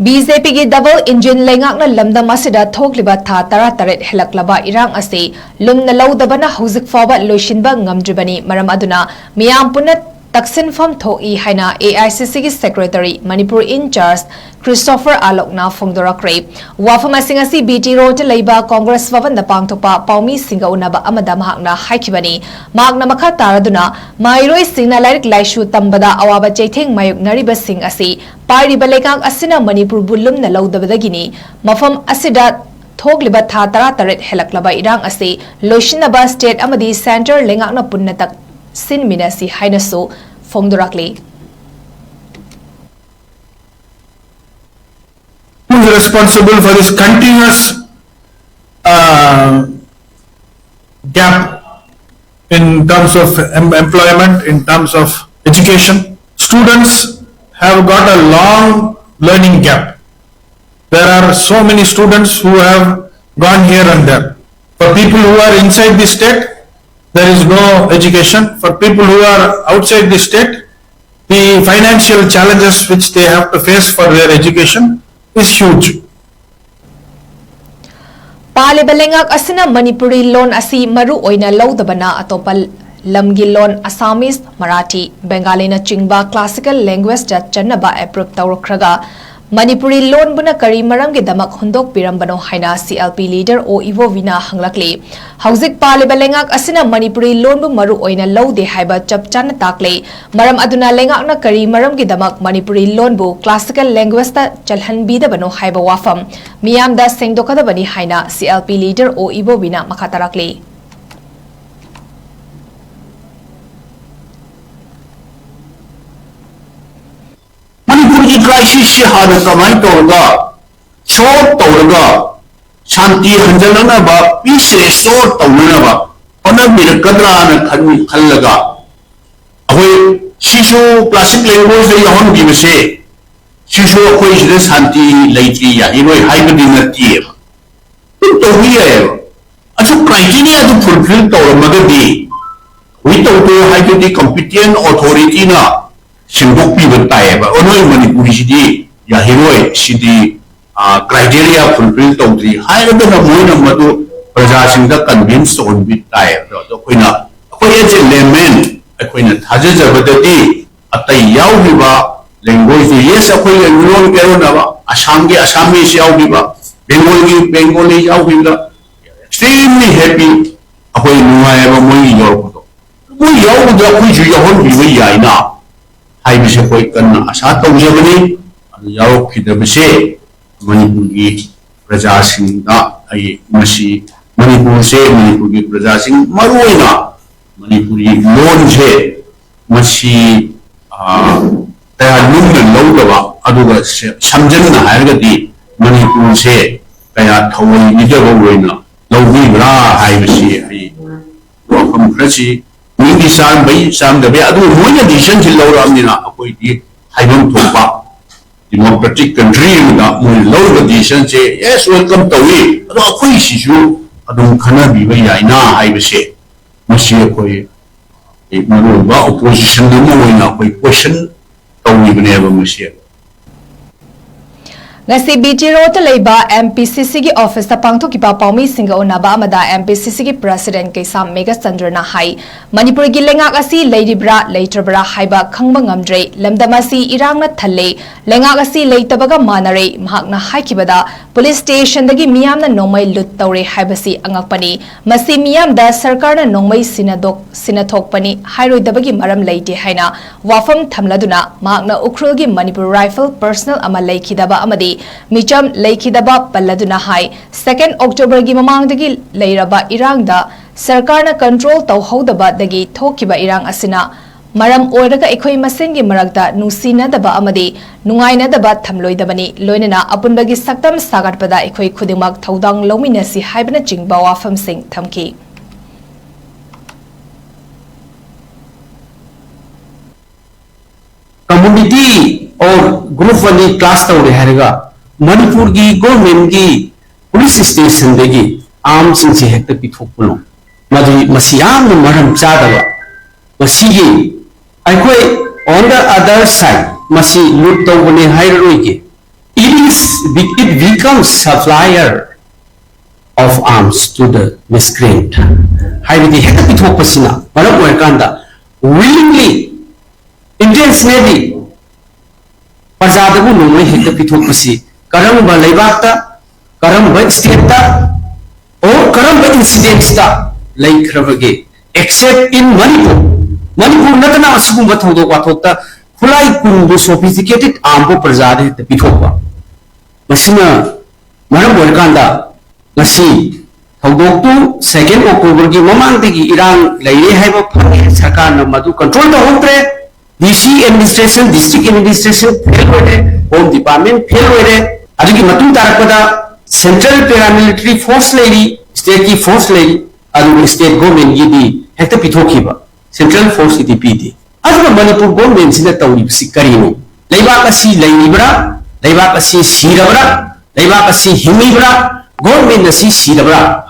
BJP की double engine लेंगाकना लमदम असिदा थोकलिबा था तरा तरेट हेलक्लबा इरांग असे लुमना लौदबना हौजिक फावबा लोइसिनबा ngamdribani maram aduna miyam punna taksinfam thoi haina AICC की secretary Manipur in charge Christopher आलोकना फोंगदोराक्रे वाफम असिंगसी बीटी रोड लेबा कांग्रेस भवन दा पांगथोपा पाउमी सिंगा उनबा अमदा महकना हाइखिबनी महकना मखा तारदुना माइरोई सिंगना लाइक लाइशु तंबदा अवाबा चैथेंग मायुक नरिबा सिंग असि पारिबा लेकांग असिना मणिपुर बुल्लुमना लौदबदगिनी मफम असिदा थोगलिबा था तरा तरेट हेलक्लबा इरांग असे लोइसिनबा स्टेट अमदी सेंटर लेंगाकना पुन्ना तक sin minasi hainaso fongdorakli who is responsible for this continuous gap in terms of employment, in terms of education. Students have got a long learning gap. There are so many students who have gone here and there. For people who are inside the state, there is no education. For people who are outside the state, the financial challenges which they have to face for their education is huge. Palibalengak asina Manipuri loan asi maru oina laudabana atopal lamgi loan Assamese, Marathi, Bengali na chingba classical language da channaba approve tawrakraga Manipuri loan buna kari maram ge damak hundok pirambano haina CLP leader o Ivo Vina hanglakli hauzik palibalengak asina Manipuri loan bu maru oina laude haiba chapchan takle maram aduna lengak na kari maram ge damak Manipuri loan bu classical language ta chalhan bida bano haiba wafam miyam da sengdokada bani haina CLP leader o Ivo Vina makatarakli crisis se hada kamai tawga short tawga shanti hanjalana ba peace restore tawna ba ona mir kadra na khallaga ahoi shishu classic language le yahon bi se shishu khoi jide shanti leitri ya inoi haibadi na tie to hiya achu criteria to fulfill tawra magadi wi to haibadi competent authority na Singdok pibat tayo ba? Onoi Manipuri sidi ya hiroi sidi criteria fulfill tawdri. Hayra ba na mo na madu praja singda convince on bit tayo. So koi na koi ese layman koi na thaja jabadati atay yaw biba language yes koi language pero na ba Assam ke Assamese yaw biba Bengali yaw biba extremely happy koi nuaya ba mo yaw ko. Mo yaw ko koi ju yahon biba yai na. Hai bisa koi kan asa tawjabani yaw khidabse Manipur ki praja sing da ai masi Manipur se Manipur ki praja sing maruina Manipuri loan se masi ta lung na lawdaba aduga samjan na haigadi Manipur se kaya thawai nijaba woina lawbi bra hai bisi ai wakam krasi Mingi sam bai sam da bai adu moya decision til law amni na koi di haibam thopa democratic country da mo law the decision che yes welcome to we adu koi shishu adu khana bi bai ya na haibe se masi koi e maru ba opposition na mo na koi question to ni bne ba masi ngasi BT Road leiba MPCC ki office ta pangthoki pa paumi singa onaba amada MPCC ki president Kaisam Mega Chandrana hai Manipur gi lengak asi leiribra leitrabra haiba khangba ngamdre lamdamasi irangna thalle lengak asi leitabaga manare mahakna haikibada police station dagi miyamna nongmai lut tawre haibasi angakpani masi miyam da sarkar na nongmai sinathokpani hairoidabagi maram leite haina wafam thamladuna mahakna ukrul gi Manipur rifle personal ama leikidaba amadi Micham Laikidaba Paladuna High 2nd October gi mamang dagi leiraba irang da sarkar na control tawhodaba dagi thokiba irang asina maram oiraga ekhoi masengi marakda nusina daba amadi nungaina daba thamloidabani loinana apunbagi saktam sagatpada ekhoi khudimak thodang lominasi haibna jingba wafam sing thamki community or group wali class tawre harega Manipur ki government ki police station degi arms sing se hekta pithokpuno madi masiyam na maram chadaba masigi aikoi on the other side masi loot tawbane hairoi ge even it becomes supplier of arms to the miscreant. Haibidi hekta pithokpasina maram oirkanda willingly, intentionally Pajadabu nungay hekta pithokpasi karamba laibakta, karamba state-ta, or karamba incidents-ta laikhrabage, except in Manipur. Manipur natana asugumba thodok wathokta khulai kunbu sophisticated armed prajada hekta pithokpa. Masina maram oirkanda ngasi thodok tu 2 October gi mamangdagi irang laire haiba phange sarkar na madu control ta hotre. DC administration, district administration fail hoire, home department fail hoire. Adigi matung tarakpada central paramilitary force lady, state ki force lady, adu state government gi di hekta pithokiba central force di pidi. Adu Manipur government sida tawri sikarino. Laibak asi laibra, laibak asi sirabra, laibak asi himibra, government asi sirabra.